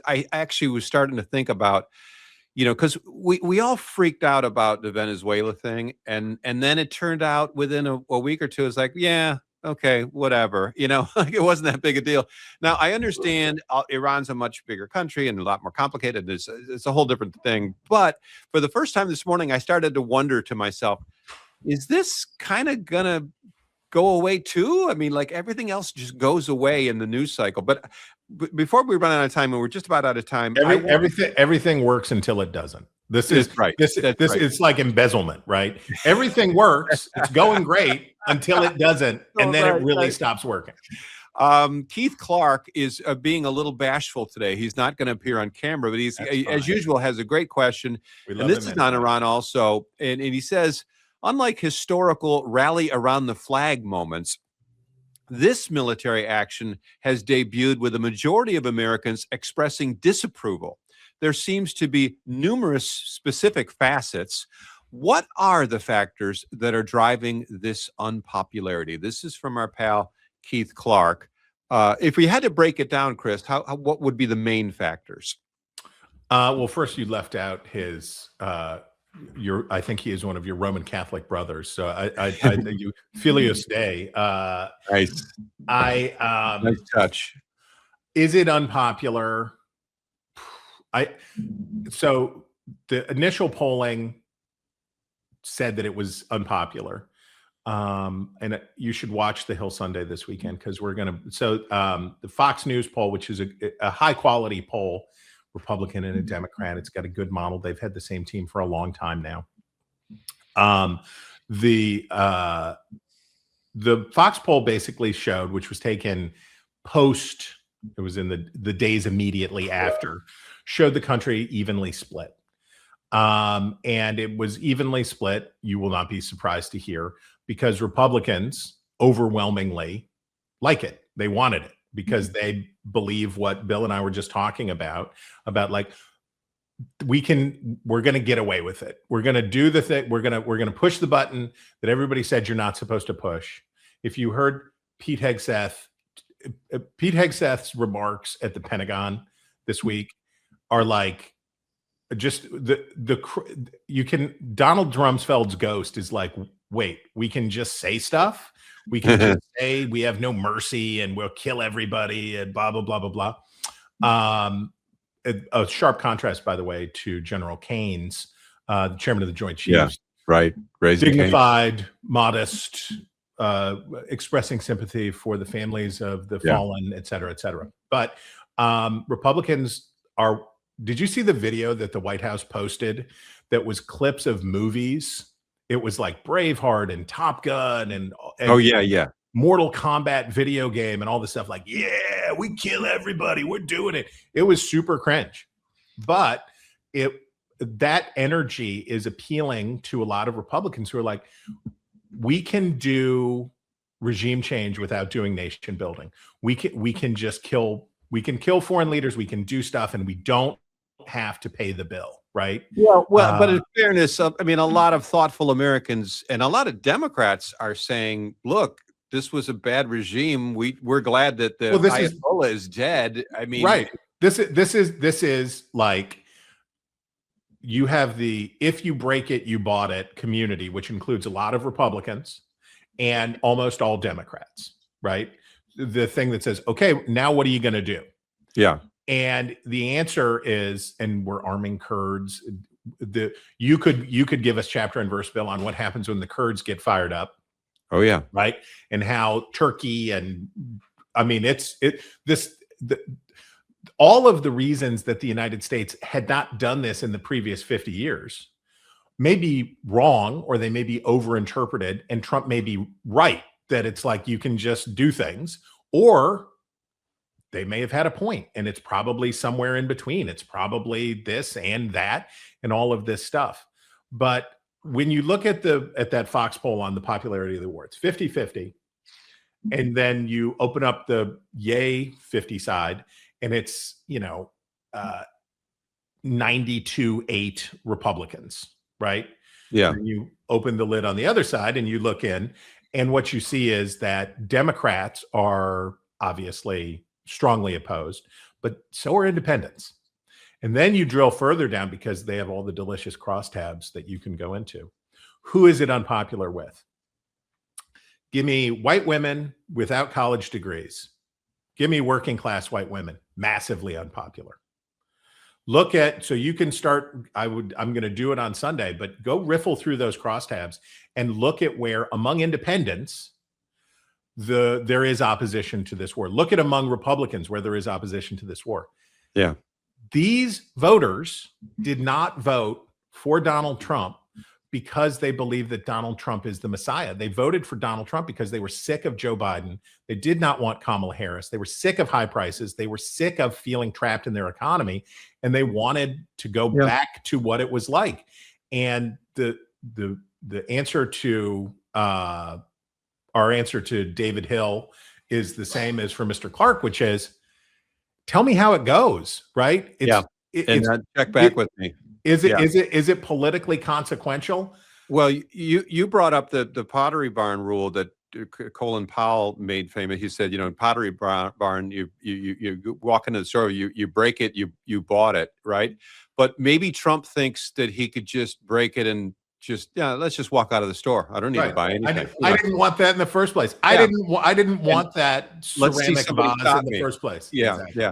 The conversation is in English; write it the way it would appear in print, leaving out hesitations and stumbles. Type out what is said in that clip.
I actually was starting to think about, because we all freaked out about the Venezuela thing, and then it turned out within a week or two, it's like, yeah, okay, whatever, like it wasn't that big a deal. Now I understand Iran's a much bigger country and a lot more complicated. It's a whole different thing. But for the first time this morning, I started to wonder to myself, is this kind of gonna go away too? I mean, like everything else just goes away in the news cycle. But before we run out of time, and we're just about out of time, everything works until it doesn't. This is right. This right. It's like embezzlement, right? Everything works. It's going great until it doesn't, and then it really stops working. Keith Clark is being a little bashful today. He's not going to appear on camera, but he's, as usual, has a great question. And this is on Iran also. And he says, unlike historical rally around the flag moments, this military action has debuted with a majority of Americans expressing disapproval. There seems to be numerous specific facets. What are the factors that are driving this unpopularity? This is from our pal Keith Clark. If we had to break it down, Chris, what would be the main factors? Well, first you left out his I think he is one of your Roman Catholic brothers. So I you Filius Dei. Nice. Nice touch. Is it unpopular? So the initial polling said that it was unpopular. And you should watch the Hill Sunday this weekend, because we're going to. So the Fox News poll, which is a high quality poll, Republican and a Democrat, it's got a good model. They've had the same team for a long time now. The Fox poll basically showed, which was taken post, it was in the days immediately after, showed the country evenly split. And it was evenly split, you will not be surprised to hear, because Republicans overwhelmingly like it. They wanted it because they believe what Bill and I were just talking about like, we're going to get away with it. We're going to do the thing. We're going to push the button that everybody said you're not supposed to push. If you heard Pete Hegseth's remarks at the Pentagon this week are like, just Donald Rumsfeld's ghost is like, wait, we can just say stuff. We can just say we have no mercy and we'll kill everybody and blah, blah, blah, blah, blah. A sharp contrast, by the way, to General Keynes, the chairman of the Joint Chiefs. Yeah, right. Dignified, modest, expressing sympathy for the families of the fallen, et cetera, et cetera. But Republicans are. Did you see the video that the White House posted that was clips of movies? It was like Braveheart and Top Gun and Mortal Kombat video game and all this stuff. Like, yeah, we kill everybody. We're doing it. It was super cringe. But that energy is appealing to a lot of Republicans who are like, we can do regime change without doing nation building. We can just kill. We can kill foreign leaders. We can do stuff, and we don't have to pay the bill, right? Well, but in fairness, I mean, a lot of thoughtful Americans and a lot of Democrats are saying, "Look, this was a bad regime. We're glad that the Ayatollah is dead." I mean, right? This is like, you have the "if you break it, you bought it" community, which includes a lot of Republicans and almost all Democrats, right? The thing that says, "Okay, now what are you going to do?" Yeah. And the answer is, and we're arming Kurds. You could give us chapter and verse, Bill, on what happens when the Kurds get fired up. Oh yeah, right. And how Turkey and I mean, all of the reasons that the United States had not done this in the previous 50 years may be wrong, or they may be overinterpreted, and Trump may be right that it's like you can just do things, or they may have had a point, and it's probably somewhere in between. It's probably this and that and all of this stuff. But when you look at that Fox poll on the popularity of the war, it's 50-50. And then you open up the yay 50 side, and it's 92-8 Republicans, right? Yeah. And you open the lid on the other side and you look in, and what you see is that Democrats are obviously strongly opposed, but so are independents. And then you drill further down because they have all the delicious crosstabs that you can go into. Who is it unpopular with? Give me white women without college degrees. Give me working class white women, massively unpopular. Look at, so you can start, I'm going to do it on Sunday, but go riffle through those crosstabs and look at where among independents, there is opposition to this war. Look at among Republicans where there is opposition to this war. Yeah. These voters did not vote for Donald Trump because they believe that Donald Trump is the Messiah. They voted for Donald Trump because they were sick of Joe Biden. They did not want Kamala Harris. They were sick of high prices. They were sick of feeling trapped in their economy, and they wanted to go back to what it was like. And the answer to our answer to David Hill is the same as for Mr. Clark, which is, tell me how it goes, right? Check back with me. Is it politically consequential? Well, you brought up the Pottery Barn rule that Colin Powell made famous. He said, Pottery Barn, you walk into the store, you break it, you bought it, right? But maybe Trump thinks that he could just break it and let's just walk out of the store. I don't need to buy anything. I didn't want that in the first place. I didn't want that ceramic vase in the first place. Yeah, exactly. Yeah.